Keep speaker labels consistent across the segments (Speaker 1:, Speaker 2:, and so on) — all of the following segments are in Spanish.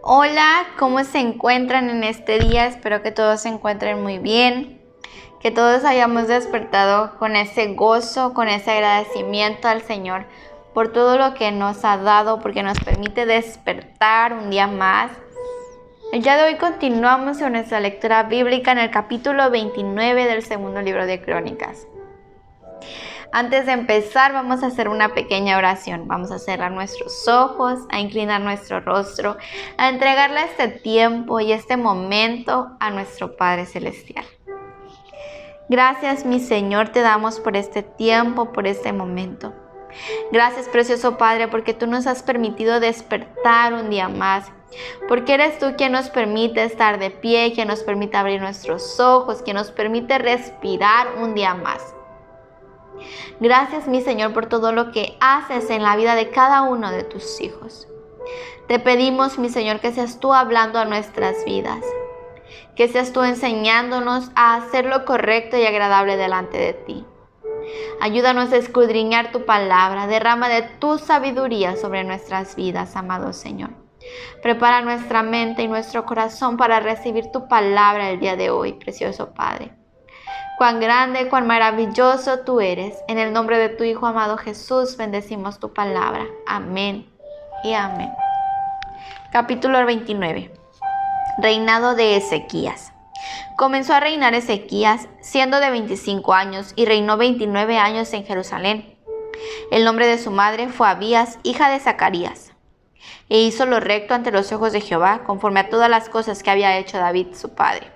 Speaker 1: Hola, ¿cómo se encuentran en este día? Espero que todos se encuentren muy bien, que todos hayamos despertado con ese gozo, con ese agradecimiento al Señor por todo lo que nos ha dado, porque nos permite despertar un día más. El día de hoy continuamos con nuestra lectura bíblica en el capítulo 29 del segundo libro de Crónicas. Antes de empezar, vamos a hacer una pequeña oración. Vamos a cerrar nuestros ojos, a inclinar nuestro rostro, a entregarle este tiempo y este momento a nuestro Padre Celestial. Gracias, mi Señor, te damos por este tiempo, por este momento. Gracias, precioso Padre, porque tú nos has permitido despertar un día más. Porque eres tú quien nos permite estar de pie, quien nos permite abrir nuestros ojos, quien nos permite respirar un día más. Gracias, mi Señor, por todo lo que haces en la vida de cada uno de tus hijos. Te pedimos, mi Señor, que seas tú hablando a nuestras vidas, que seas tú enseñándonos a hacer lo correcto y agradable delante de ti. Ayúdanos a escudriñar tu palabra, derrama de tu sabiduría sobre nuestras vidas, amado Señor. Prepara nuestra mente y nuestro corazón para recibir tu palabra el día de hoy, precioso Padre. Cuán grande, cuán maravilloso tú eres. En el nombre de tu Hijo amado Jesús, bendecimos tu palabra. Amén y amén. Capítulo 29. Reinado de Ezequías. Comenzó a reinar Ezequías siendo de 25 años y reinó 29 años en Jerusalén. El nombre de su madre fue Abías, hija de Zacarías. E hizo lo recto ante los ojos de Jehová, conforme a todas las cosas que había hecho David su padre.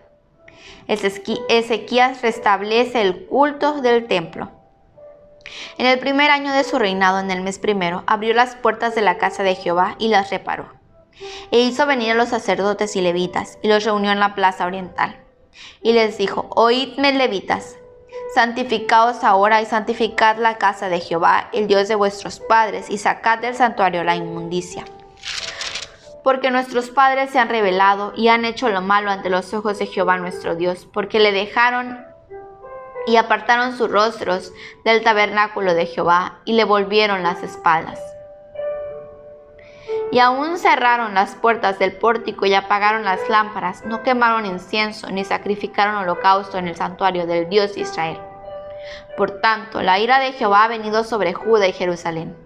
Speaker 1: Ezequías restablece el culto del templo. En el primer año de su reinado, en el mes primero, abrió las puertas de la casa de Jehová y las reparó. E hizo venir a los sacerdotes y levitas, y los reunió en la plaza oriental. Y les dijo: Oídme, levitas, santificaos ahora y santificad la casa de Jehová, el Dios de vuestros padres, y sacad del santuario la inmundicia. Porque nuestros padres se han rebelado y han hecho lo malo ante los ojos de Jehová nuestro Dios, porque le dejaron y apartaron sus rostros del tabernáculo de Jehová y le volvieron las espaldas. Y aún cerraron las puertas del pórtico y apagaron las lámparas, no quemaron incienso ni sacrificaron holocausto en el santuario del Dios de Israel. Por tanto, la ira de Jehová ha venido sobre Judá y Jerusalén,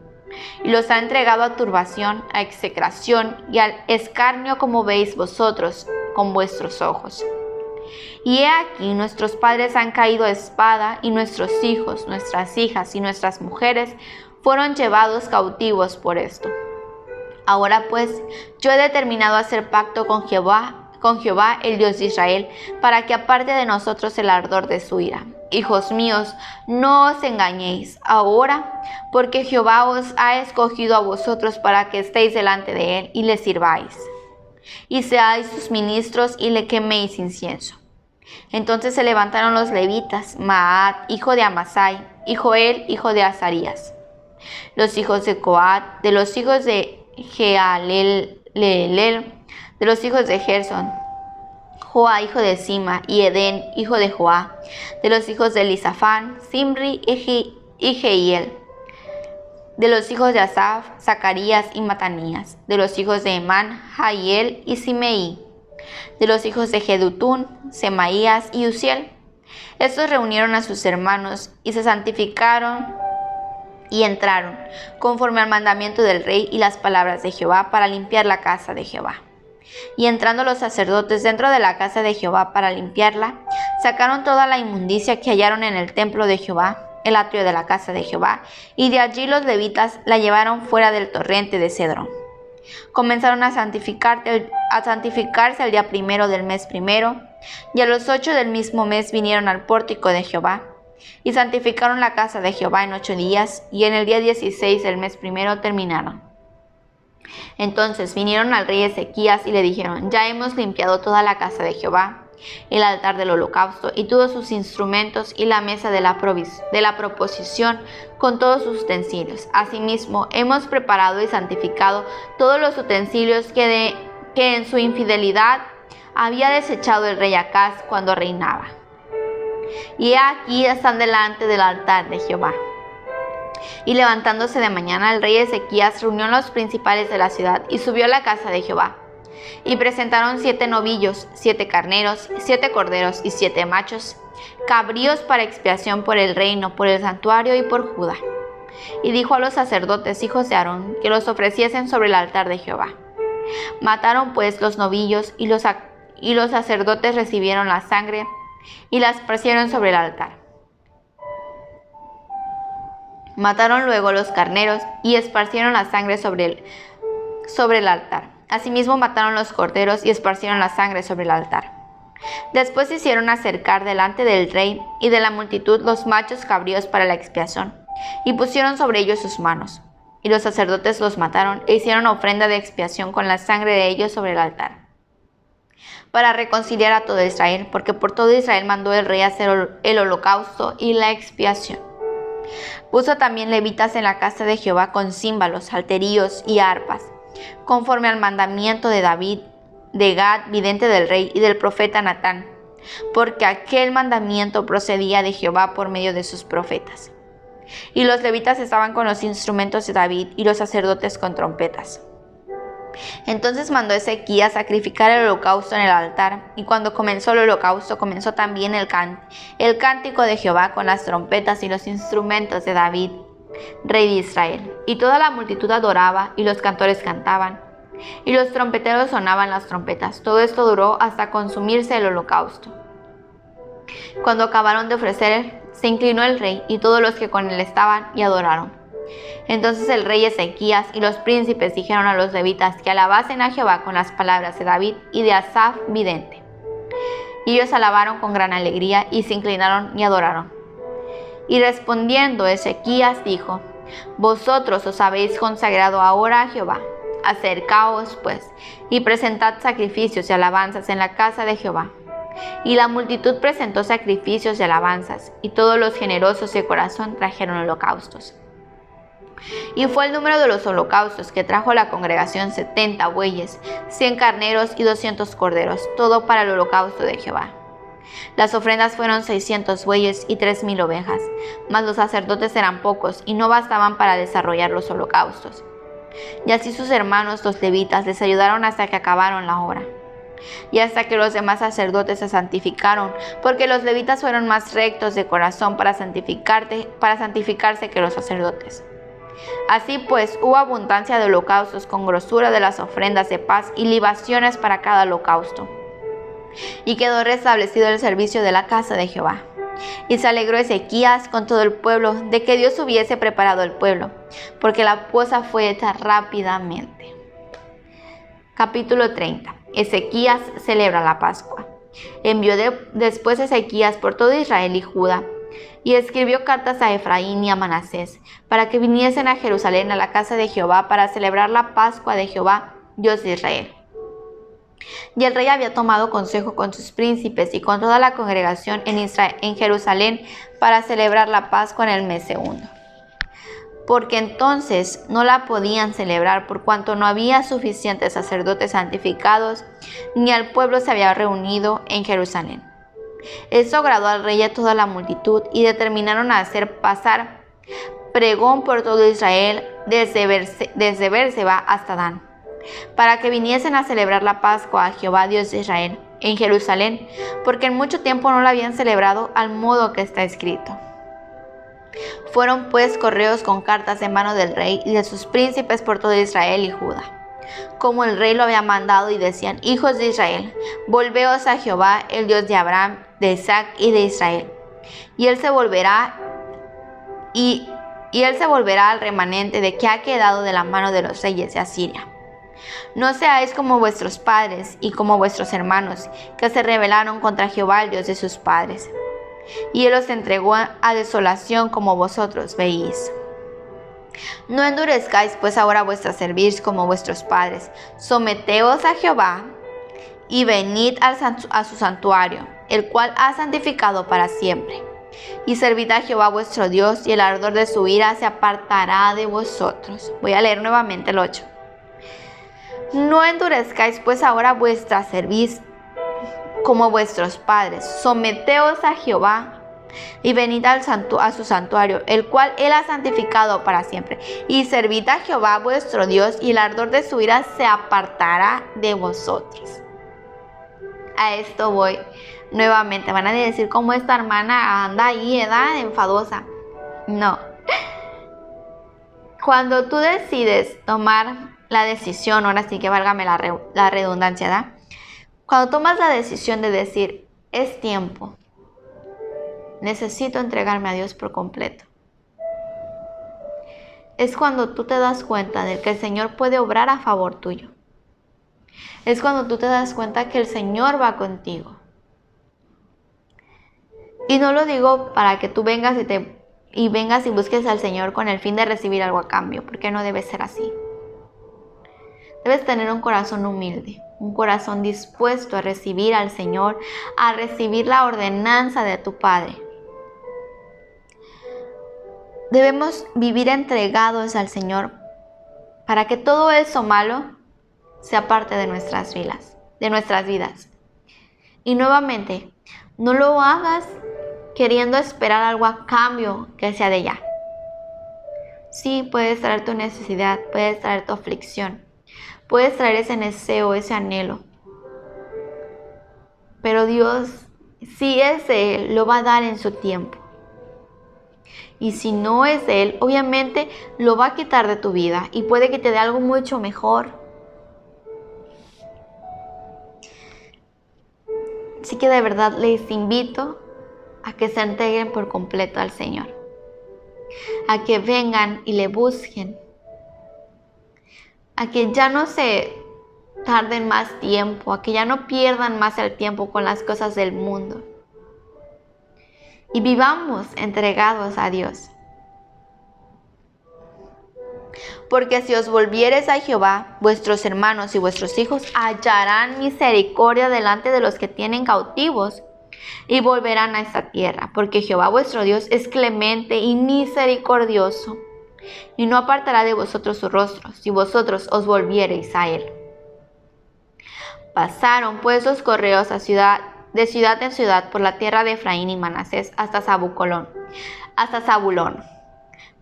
Speaker 1: y los ha entregado a turbación, a execración y al escarnio, como veis vosotros con vuestros ojos. Y he aquí, nuestros padres han caído a espada, y nuestros hijos, nuestras hijas y nuestras mujeres fueron llevados cautivos por esto. Ahora pues, yo he determinado hacer pacto con Jehová, el Dios de Israel, para que aparte de nosotros el ardor de su ira. Hijos míos, no os engañéis ahora, porque Jehová os ha escogido a vosotros para que estéis delante de él y le sirváis, y seáis sus ministros y le queméis incienso. Entonces se levantaron los levitas, Maat, hijo de Amasai, y Joel, hijo de Azarías, los hijos de Coat, de los hijos de Jehalelel, de los hijos de Gerson, Joa, hijo de Sima, y Edén, hijo de Joa, de los hijos de Elisafán, Simri y Jehiel, de los hijos de Asaf, Zacarías y Matanías, de los hijos de Emán, Jahiel y Simeí, de los hijos de Jedutún, Semaías y Uziel. Estos reunieron a sus hermanos y se santificaron y entraron, conforme al mandamiento del rey y las palabras de Jehová, para limpiar la casa de Jehová. Y entrando los sacerdotes dentro de la casa de Jehová para limpiarla, sacaron toda la inmundicia que hallaron en el templo de Jehová, el atrio de la casa de Jehová, y de allí los levitas la llevaron fuera del torrente de Cedrón. Comenzaron a santificarse el día primero del mes primero, y a los 8 del mismo mes vinieron al pórtico de Jehová, y santificaron la casa de Jehová en 8 días, y en el día 16 del mes primero terminaron. Entonces vinieron al rey Ezequías y le dijeron: Ya hemos limpiado toda la casa de Jehová, el altar del holocausto y todos sus instrumentos, y la mesa de la proposición con todos sus utensilios. Asimismo, hemos preparado y santificado todos los utensilios que en su infidelidad había desechado el rey Acaz cuando reinaba. Y aquí están delante del altar de Jehová. Y levantándose de mañana, el rey Ezequías reunió a los principales de la ciudad y subió a la casa de Jehová. Y presentaron 7 novillos, 7 carneros, 7 corderos y 7 machos, cabríos para expiación por el reino, por el santuario y por Judá. Y dijo a los sacerdotes, hijos de Aarón, que los ofreciesen sobre el altar de Jehová. Mataron pues los novillos, y los sacerdotes recibieron la sangre y la esparcieron sobre el altar. Mataron luego los carneros y esparcieron la sangre sobre el altar. Asimismo mataron los corderos y esparcieron la sangre sobre el altar. Después hicieron acercar delante del rey y de la multitud los machos cabríos para la expiación, y pusieron sobre ellos sus manos. Y los sacerdotes los mataron e hicieron ofrenda de expiación con la sangre de ellos sobre el altar, para reconciliar a todo Israel, porque por todo Israel mandó el rey hacer el holocausto y la expiación. Puso también levitas en la casa de Jehová con címbalos, salterios y arpas, conforme al mandamiento de David, de Gad, vidente del rey, y del profeta Natán, porque aquel mandamiento procedía de Jehová por medio de sus profetas. Y los levitas estaban con los instrumentos de David, y los sacerdotes con trompetas. Entonces mandó Ezequías sacrificar el holocausto en el altar, y cuando comenzó el holocausto, comenzó también el cántico de Jehová con las trompetas y los instrumentos de David, rey de Israel. Y toda la multitud adoraba, y los cantores cantaban, y los trompeteros sonaban las trompetas. Todo esto duró hasta consumirse el holocausto. Cuando acabaron de ofrecer, se inclinó el rey y todos los que con él estaban, y adoraron. Entonces el rey Ezequías y los príncipes dijeron a los levitas que alabasen a Jehová con las palabras de David y de Asaf vidente. Y ellos alabaron con gran alegría y se inclinaron y adoraron. Y respondiendo Ezequías dijo: Vosotros os habéis consagrado ahora a Jehová. Acercaos pues y presentad sacrificios y alabanzas en la casa de Jehová. Y la multitud presentó sacrificios y alabanzas, y todos los generosos de corazón trajeron holocaustos. Y fue el número de los holocaustos que trajo la congregación 70 bueyes, 100 carneros y 200 corderos, todo para el holocausto de Jehová. Las ofrendas fueron 600 bueyes y 3000 ovejas, mas los sacerdotes eran pocos y no bastaban para desarrollar los holocaustos. Y así sus hermanos los levitas les ayudaron hasta que acabaron la obra. Y hasta que los demás sacerdotes se santificaron, porque los levitas fueron más rectos de corazón para santificarse que los sacerdotes. Así pues, hubo abundancia de holocaustos con grosura de las ofrendas de paz y libaciones para cada holocausto. Y quedó restablecido el servicio de la casa de Jehová. Y se alegró Ezequías con todo el pueblo de que Dios hubiese preparado el pueblo, porque la cosa fue hecha rápidamente. Capítulo 30. Ezequías celebra la Pascua. Envió después Ezequías por todo Israel y Judá, y escribió cartas a Efraín y a Manasés, para que viniesen a Jerusalén a la casa de Jehová para celebrar la Pascua de Jehová, Dios de Israel. Y el rey había tomado consejo con sus príncipes y con toda la congregación en Jerusalén para celebrar la Pascua en el mes segundo. Porque entonces no la podían celebrar por cuanto no había suficientes sacerdotes santificados, ni al pueblo se había reunido en Jerusalén. Esto agradó al rey y a toda la multitud, y determinaron a hacer pasar pregón por todo Israel desde Bérseba hasta Dan, para que viniesen a celebrar la Pascua a Jehová Dios de Israel en Jerusalén, porque en mucho tiempo no la habían celebrado al modo que está escrito. Fueron pues correos con cartas en mano del rey y de sus príncipes por todo Israel y Judá, como el rey lo había mandado, y decían: hijos de Israel, volveos a Jehová, el Dios de Abraham, de Isaac y de Israel, y él se volverá al remanente de que ha quedado de la mano de los reyes de Asiria. No seáis como vuestros padres y como vuestros hermanos, que se rebelaron contra Jehová, el Dios de sus padres, y él los entregó a desolación como vosotros veis. No endurezcáis pues ahora vuestra cerviz como vuestros padres. Someteos a Jehová y venid a su santuario, el cual ha santificado para siempre. Y servid a Jehová vuestro Dios, y el ardor de su ira se apartará de vosotros. Voy a leer nuevamente el 8. No endurezcáis pues ahora vuestra cerviz como vuestros padres. Someteos a Jehová y venid a su santuario, el cual él ha santificado para siempre, y servid a Jehová vuestro Dios, y el ardor de su ira se apartará de vosotros. A esto voy nuevamente. Van a decir cómo esta hermana anda ahí, enfadosa. No. Cuando tú decides tomar la decisión, ahora sí que válgame la redundancia, ¿verdad? Cuando tomas la decisión de decir, es tiempo, necesito entregarme a Dios por completo, es cuando tú te das cuenta de que el Señor puede obrar a favor tuyo. Es cuando tú te das cuenta que el Señor va contigo. Y no lo digo para que tú vengas y busques al Señor con el fin de recibir algo a cambio, porque no debe ser así. Debes tener un corazón humilde, un corazón dispuesto a recibir al Señor, a recibir la ordenanza de tu Padre. Debemos vivir entregados al Señor para que todo eso malo sea parte de nuestras vidas. Y nuevamente, no lo hagas queriendo esperar algo a cambio que sea de ya. Sí, puedes traer tu necesidad, puedes traer tu aflicción, puedes traer ese deseo, ese anhelo. Pero Dios, si es de Él, lo va a dar en su tiempo. Y si no es de Él, obviamente lo va a quitar de tu vida y puede que te dé algo mucho mejor. Así que de verdad les invito a que se entreguen por completo al Señor, a que vengan y le busquen, a que ya no se tarden más tiempo, a que ya no pierdan más el tiempo con las cosas del mundo y vivamos entregados a Dios. Porque si os volviereis a Jehová, vuestros hermanos y vuestros hijos hallarán misericordia delante de los que tienen cautivos y volverán a esta tierra, porque Jehová vuestro Dios es clemente y misericordioso, y no apartará de vosotros su rostro, si vosotros os volviereis a él. Pasaron pues los correos de ciudad en ciudad por la tierra de Efraín y Manasés hasta Zabulón.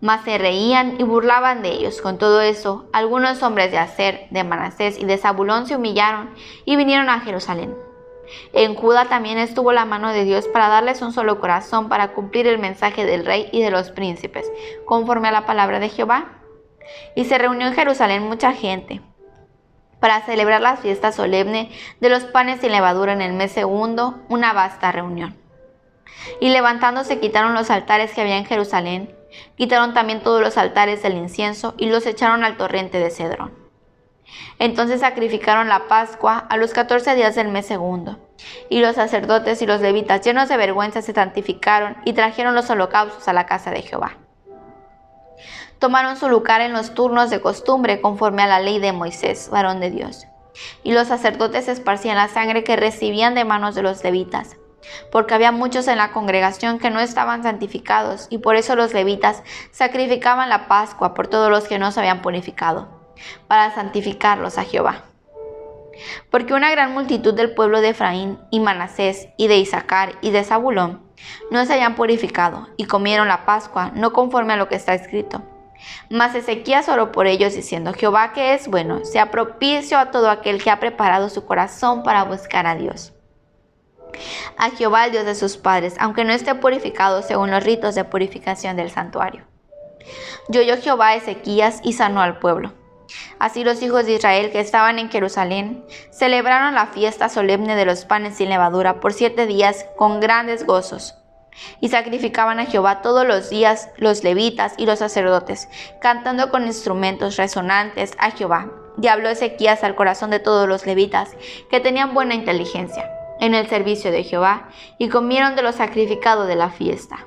Speaker 1: Mas se reían y burlaban de ellos. Con todo eso, algunos hombres de Aser, de Manasés y de Zabulón se humillaron y vinieron a Jerusalén. En Judá también estuvo la mano de Dios para darles un solo corazón para cumplir el mensaje del rey y de los príncipes, conforme a la palabra de Jehová. Y se reunió en Jerusalén mucha gente para celebrar la fiesta solemne de los panes sin levadura en el mes segundo, una vasta reunión. Y levantándose quitaron los altares que había en Jerusalén, quitaron también todos los altares del incienso y los echaron al torrente de Cedrón. Entonces sacrificaron la Pascua a los 14 días del mes segundo, y los sacerdotes y los levitas, llenos de vergüenza, se santificaron y trajeron los holocaustos a la casa de Jehová. Tomaron su lugar en los turnos de costumbre conforme a la ley de Moisés, varón de Dios. Y los sacerdotes esparcían la sangre que recibían de manos de los levitas, porque había muchos en la congregación que no estaban santificados, y por eso los levitas sacrificaban la Pascua por todos los que no se habían purificado, para santificarlos a Jehová. Porque una gran multitud del pueblo de Efraín y Manasés y de Isaacar y de Zabulón no se habían purificado, y comieron la Pascua no conforme a lo que está escrito. Mas Ezequías oró por ellos diciendo: Jehová, que es bueno, sea propicio a todo aquel que ha preparado su corazón para buscar a Dios, a Jehová el Dios de sus padres, aunque no esté purificado según los ritos de purificación del santuario. Y oyó Jehová a Ezequías y sanó al pueblo. Así los hijos de Israel que estaban en Jerusalén celebraron la fiesta solemne de los panes sin levadura por 7 días con grandes gozos. Y sacrificaban a Jehová todos los días los levitas y los sacerdotes, cantando con instrumentos resonantes a Jehová. Y habló Ezequías al corazón de todos los levitas, que tenían buena inteligencia en el servicio de Jehová, y comieron de lo sacrificado de la fiesta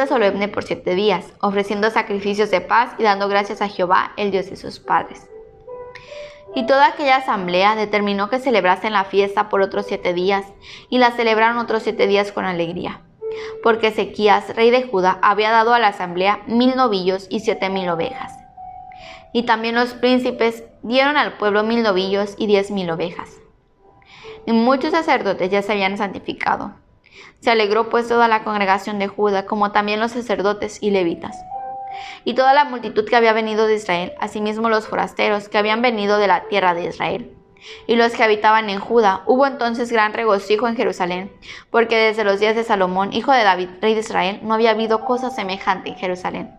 Speaker 1: solemne por 7 días, ofreciendo sacrificios de paz y dando gracias a Jehová, el Dios de sus padres. Y toda aquella asamblea determinó que celebrasen la fiesta por otros 7 días, y la celebraron otros 7 días con alegría, porque Ezequías, rey de Judá, había dado a la asamblea 1000 novillos y 7000 ovejas. Y también los príncipes dieron al pueblo 1000 novillos y 10000 ovejas. Y muchos sacerdotes ya se habían santificado, Se alegró pues toda la congregación de Judá, como también los sacerdotes y levitas, y toda la multitud que había venido de Israel, asimismo los forasteros que habían venido de la tierra de Israel, y los que habitaban en Judá. Hubo entonces gran regocijo en Jerusalén, porque desde los días de Salomón, hijo de David, rey de Israel, no había habido cosa semejante en Jerusalén.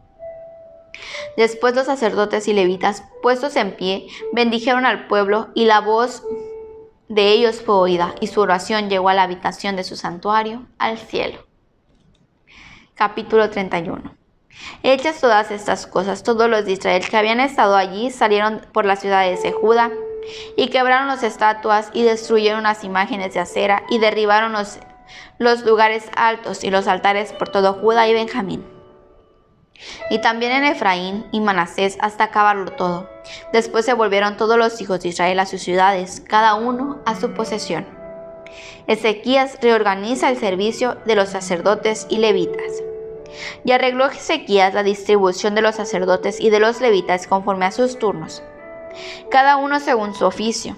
Speaker 1: Después los sacerdotes y levitas, puestos en pie, bendijeron al pueblo, y la voz de ellos fue oída, y su oración llegó a la habitación de su santuario, al cielo. Capítulo 31. Hechas todas estas cosas, todos los de Israel que habían estado allí salieron por las ciudades de Judá, y quebraron las estatuas, y destruyeron las imágenes de acera, y derribaron los lugares altos y los altares por todo Judá y Benjamín, y también en Efraín y Manasés, hasta acabarlo todo. Después se volvieron todos los hijos de Israel a sus ciudades, cada uno a su posesión. Ezequías reorganiza el servicio de los sacerdotes y levitas. Y arregló Ezequías la distribución de los sacerdotes y de los levitas conforme a sus turnos, cada uno según su oficio.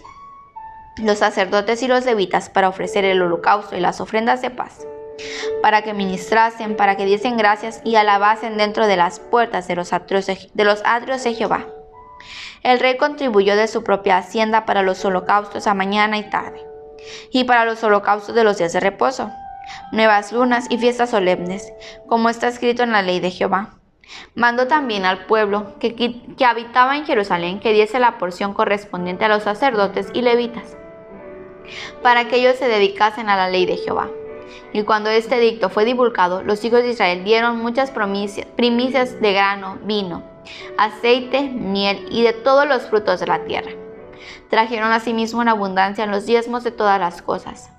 Speaker 1: Los sacerdotes y los levitas para ofrecer el holocausto y las ofrendas de paz, para que ministrasen, para que diesen gracias y alabasen dentro de las puertas de los atrios de Jehová. El rey contribuyó de su propia hacienda para los holocaustos a mañana y tarde, y para los holocaustos de los días de reposo, nuevas lunas y fiestas solemnes, como está escrito en la ley de Jehová. Mandó también al pueblo que habitaba en Jerusalén que diese la porción correspondiente a los sacerdotes y levitas, para que ellos se dedicasen a la ley de Jehová. Y cuando este edicto fue divulgado, los hijos de Israel dieron muchas primicias de grano, vino, aceite, miel y de todos los frutos de la tierra. Trajeron asimismo en abundancia los diezmos de todas las cosas.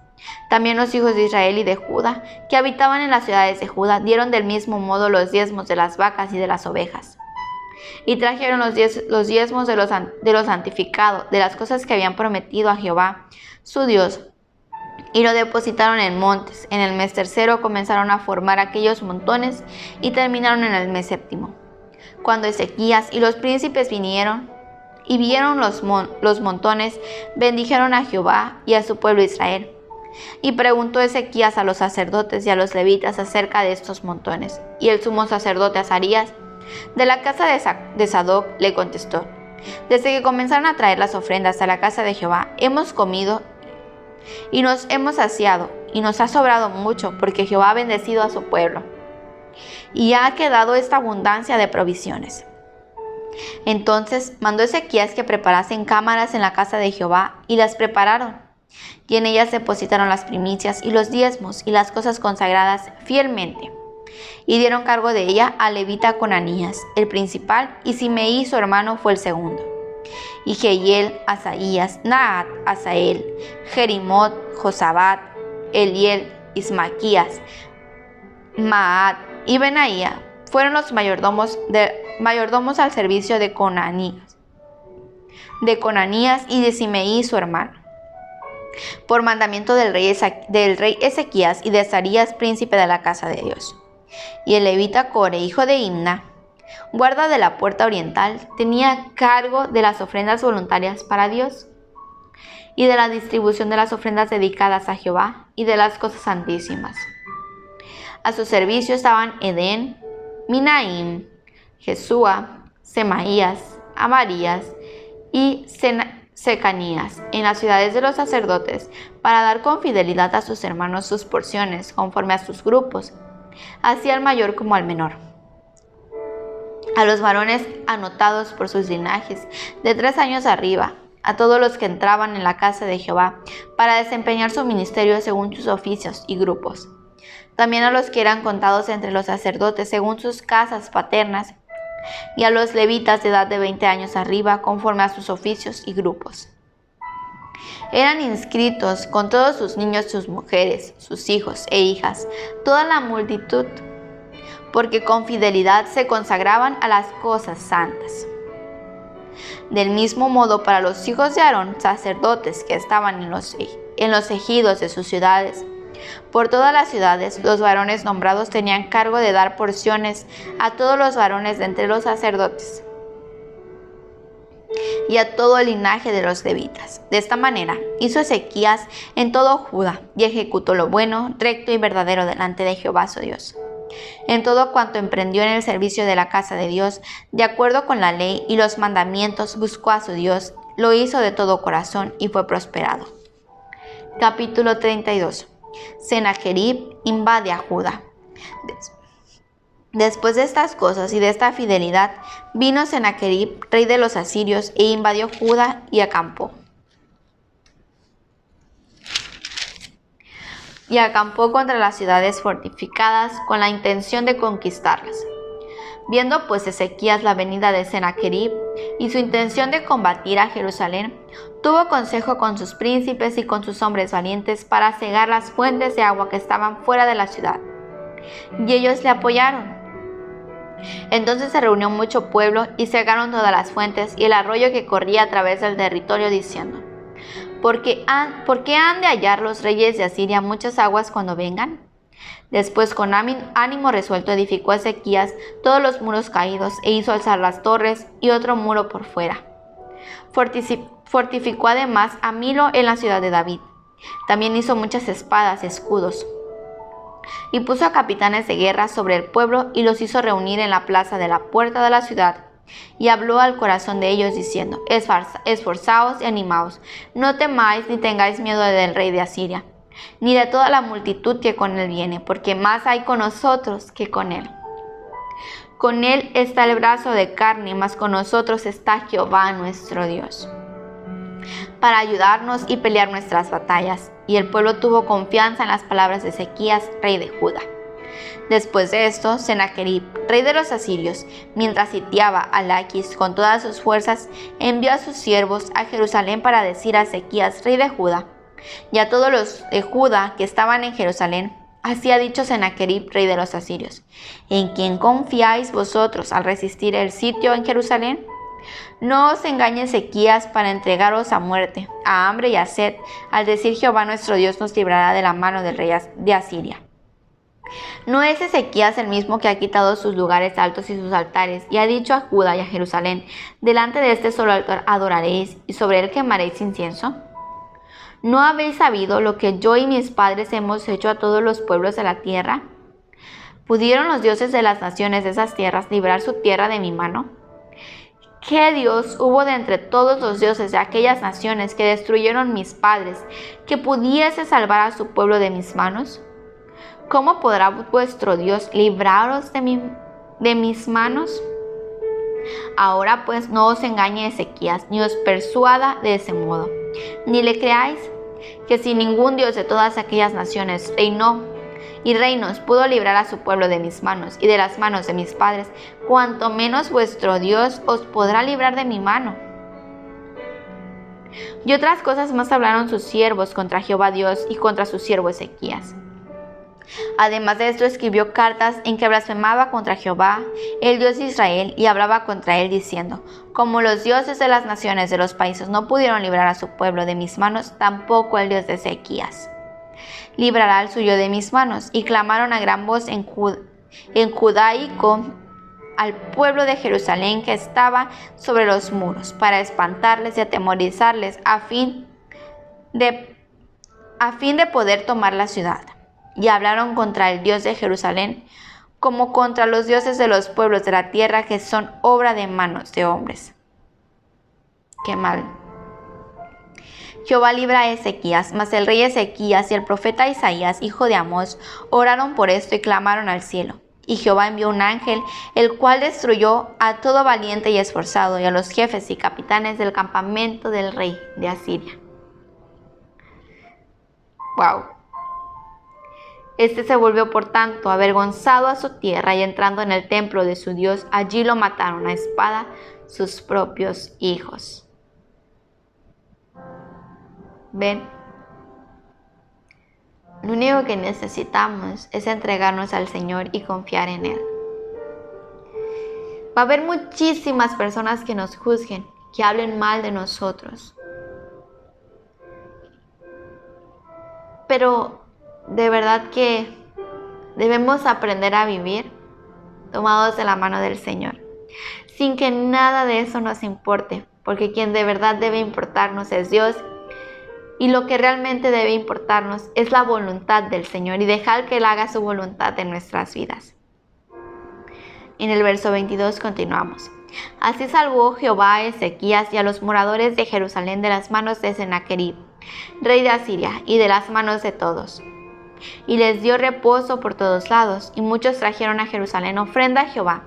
Speaker 1: También los hijos de Israel y de Judá, que habitaban en las ciudades de Judá, dieron del mismo modo los diezmos de las vacas y de las ovejas. Y trajeron los diezmos de lo santificado, de las cosas que habían prometido a Jehová, su Dios, y lo depositaron en montes. En el mes tercero comenzaron a formar aquellos montones y terminaron en el mes séptimo. Cuando Ezequías y los príncipes vinieron y vieron los montones, bendijeron a Jehová y a su pueblo Israel. Y preguntó Ezequías a los sacerdotes y a los levitas acerca de estos montones. Y el sumo sacerdote Azarías, de la casa de Sadoc, le contestó: desde que comenzaron a traer las ofrendas a la casa de Jehová, hemos comido y nos hemos saciado, y nos ha sobrado mucho, porque Jehová ha bendecido a su pueblo, y ha quedado esta abundancia de provisiones. Entonces mandó Ezequías que preparasen cámaras en la casa de Jehová, y las prepararon, y en ellas depositaron las primicias y los diezmos y las cosas consagradas fielmente, y dieron cargo de ella al levita Conanías, el principal, y Simeí su hermano fue el segundo, y Jehiel, Asaías, Naat, Asael, Jerimot, Josabat, Eliel, Ismaquías, Maat y Benaía fueron los mayordomos al servicio de Conanías y de Simeí su hermano, por mandamiento del rey Ezequías y de Azarías, príncipe de la casa de Dios. Y el levita Core, hijo de Imna, guarda de la puerta oriental, tenía cargo de las ofrendas voluntarias para Dios, y de la distribución de las ofrendas dedicadas a Jehová, y de las cosas santísimas. A su servicio estaban Edén, Minaim, Jesúa, Semaías, Amarías y Secanías, en las ciudades de los sacerdotes, para dar con fidelidad a sus hermanos sus porciones, conforme a sus grupos, así al mayor como al menor. A los varones anotados por sus linajes, de 3 años arriba, a todos los que entraban en la casa de Jehová, para desempeñar su ministerio según sus oficios y grupos. También a los que eran contados entre los sacerdotes según sus casas paternas, y a los levitas de edad de 20 años arriba, conforme a sus oficios y grupos. Eran inscritos con todos sus niños, sus mujeres, sus hijos e hijas, toda la multitud, porque con fidelidad se consagraban a las cosas santas. Del mismo modo, para los hijos de Aarón, sacerdotes que estaban en los ejidos de sus ciudades, por todas las ciudades, los varones nombrados tenían cargo de dar porciones a todos los varones de entre los sacerdotes. y a todo el linaje de los levitas. De esta manera hizo Ezequías en todo Judá y ejecutó lo bueno, recto y verdadero delante de Jehová su Dios. En todo cuanto emprendió en el servicio de la casa de Dios, de acuerdo con la ley y los mandamientos, buscó a su Dios, lo hizo de todo corazón y fue prosperado. Capítulo 32. Sennacherib invade a Judá. Después de estas cosas y de esta fidelidad, vino Sennacherib, rey de los asirios, e invadió Judá y acampó. Contra las ciudades fortificadas con la intención de conquistarlas. Viendo pues Ezequías la venida de Sennacherib y su intención de combatir a Jerusalén, tuvo consejo con sus príncipes y con sus hombres valientes para cegar las fuentes de agua que estaban fuera de la ciudad. Y ellos le apoyaron. Entonces se reunió mucho pueblo y cegaron todas las fuentes y el arroyo que corría a través del territorio, diciendo: ¿Por qué han de hallar los reyes de Asiria muchas aguas cuando vengan? Después, con ánimo resuelto, edificó Ezequías todos los muros caídos e hizo alzar las torres y otro muro por fuera. Fortificó además a Milo en la ciudad de David. También hizo muchas espadas y escudos. Y puso a capitanes de guerra sobre el pueblo y los hizo reunir en la plaza de la puerta de la ciudad. Y habló al corazón de ellos diciendo: Esforzaos y animaos, no temáis ni tengáis miedo del rey de Asiria, ni de toda la multitud que con él viene, porque más hay con nosotros que con él. Con él está el brazo de carne, mas con nosotros está Jehová nuestro Dios, para ayudarnos y pelear nuestras batallas. Y el pueblo tuvo confianza en las palabras de Ezequías, rey de Judá. Después de esto, Sennacherib, rey de los asirios, mientras sitiaba a Laquis con todas sus fuerzas, envió a sus siervos a Jerusalén para decir a Ezequías, rey de Judá, y a todos los de Judá que estaban en Jerusalén: así ha dicho Sennacherib, rey de los asirios: ¿en quién confiáis vosotros al resistir el sitio en Jerusalén? No os engañe Ezequías para entregaros a muerte, a hambre y a sed, al decir: Jehová nuestro Dios nos librará de la mano del rey de Asiria. ¿No es Ezequías el mismo que ha quitado sus lugares altos y sus altares, y ha dicho a Judá y a Jerusalén: delante de este solo altar adoraréis, y sobre él quemaréis incienso? ¿No habéis sabido lo que yo y mis padres hemos hecho a todos los pueblos de la tierra? ¿Pudieron los dioses de las naciones de esas tierras librar su tierra de mi mano? ¿Qué Dios hubo de entre todos los dioses de aquellas naciones que destruyeron mis padres, que pudiese salvar a su pueblo de mis manos? ¿Cómo podrá vuestro Dios libraros de mis manos? Ahora pues no os engañe Ezequías, ni os persuada de ese modo, ni le creáis, que si ningún Dios de todas aquellas naciones reinos pudo librar a su pueblo de mis manos y de las manos de mis padres, cuanto menos vuestro Dios os podrá librar de mi mano. Y otras cosas más hablaron sus siervos contra Jehová Dios y contra su siervo Ezequías. Además de esto, escribió cartas en que blasfemaba contra Jehová, el Dios de Israel, y hablaba contra él diciendo: como los dioses de las naciones de los países no pudieron librar a su pueblo de mis manos, tampoco el Dios de Ezequías librará al suyo de mis manos. Y clamaron a gran voz en judaico al pueblo de Jerusalén que estaba sobre los muros, para espantarles y atemorizarles a fin de poder tomar la ciudad. Y hablaron contra el Dios de Jerusalén como contra los dioses de los pueblos de la tierra, que son obra de manos de hombres. Qué mal. Jehová libra a Ezequías, mas el rey Ezequías y el profeta Isaías, hijo de Amós, oraron por esto y clamaron al cielo. Y Jehová envió un ángel, el cual destruyó a todo valiente y esforzado, y a los jefes y capitanes del campamento del rey de Asiria. Wow. Este se volvió por tanto avergonzado a su tierra, y entrando en el templo de su Dios, allí lo mataron a espada sus propios hijos. ¿Ven? Lo único que necesitamos es entregarnos al Señor y confiar en Él. Va a haber muchísimas personas que nos juzguen, que hablen mal de nosotros. Pero de verdad que debemos aprender a vivir tomados de la mano del Señor, sin que nada de eso nos importe, porque quien de verdad debe importarnos es Dios, y lo que realmente debe importarnos es la voluntad del Señor y dejar que Él haga su voluntad en nuestras vidas. En el verso 22 continuamos. Así salvó Jehová a Ezequías y a los moradores de Jerusalén de las manos de Sennacherib, rey de Asiria, y de las manos de todos. Y les dio reposo por todos lados, y muchos trajeron a Jerusalén ofrenda a Jehová,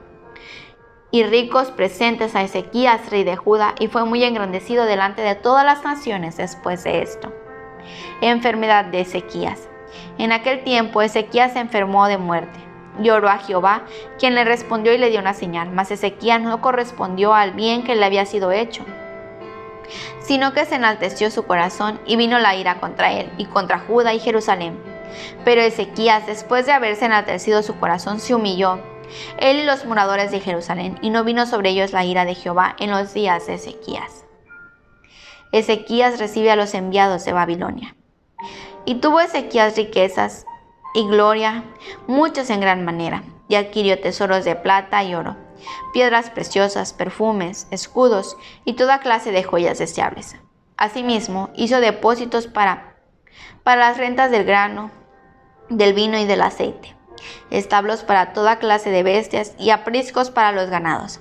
Speaker 1: y ricos presentes a Ezequías, rey de Judá, y fue muy engrandecido delante de todas las naciones después de esto. Enfermedad de Ezequías. En aquel tiempo Ezequías se enfermó de muerte. Y oró a Jehová, quien le respondió y le dio una señal, mas Ezequías no correspondió al bien que le había sido hecho, sino que se enalteció su corazón, y vino la ira contra él, y contra Judá y Jerusalén. Pero Ezequías, después de haberse enaltecido su corazón, se humilló, él y los moradores de Jerusalén, y no vino sobre ellos la ira de Jehová en los días de Ezequías. Ezequías recibe a los enviados de Babilonia. Y tuvo Ezequías riquezas y gloria, muchas en gran manera, y adquirió tesoros de plata y oro, piedras preciosas, perfumes, escudos y toda clase de joyas deseables. Asimismo, hizo depósitos para las rentas del grano, del vino y del aceite, establos para toda clase de bestias y apriscos para los ganados.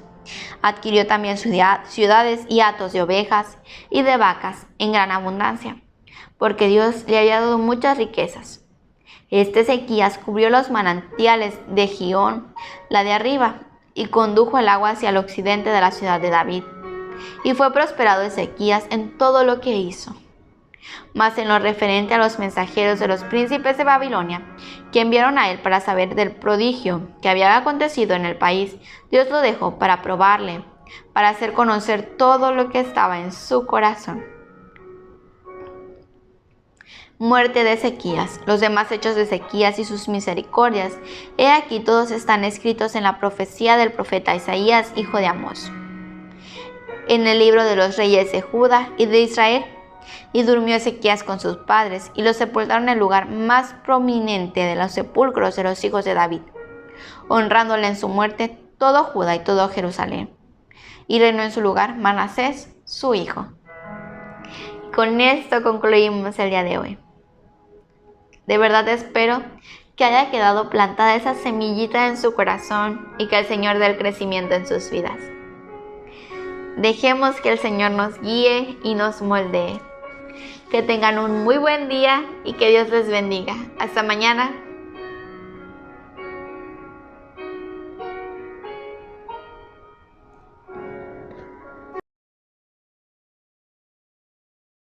Speaker 1: Adquirió también ciudades y hatos de ovejas y de vacas en gran abundancia, porque Dios le había dado muchas riquezas. Este Ezequías cubrió los manantiales de Gihón, la de arriba, y condujo el agua hacia el occidente de la ciudad de David. Y fue prosperado Ezequías en todo lo que hizo. Mas en lo referente a los mensajeros de los príncipes de Babilonia, que enviaron a él para saber del prodigio que había acontecido en el país, Dios lo dejó para probarle, para hacer conocer todo lo que estaba en su corazón. Muerte de Ezequías. Los demás hechos de Ezequías y sus misericordias, he aquí todos están escritos en la profecía del profeta Isaías, hijo de Amós, en el libro de los reyes de Judá y de Israel. Y durmió Ezequías con sus padres, y lo sepultaron en el lugar más prominente de los sepulcros de los hijos de David, honrándole en su muerte todo Judá y todo Jerusalén. Y reinó en su lugar Manasés, su hijo. Con esto concluimos el día de hoy. De verdad espero que haya quedado plantada esa semillita en su corazón y que el Señor dé el crecimiento en sus vidas. Dejemos que el Señor nos guíe y nos moldee. Que tengan un muy buen día y que Dios les bendiga. Hasta mañana.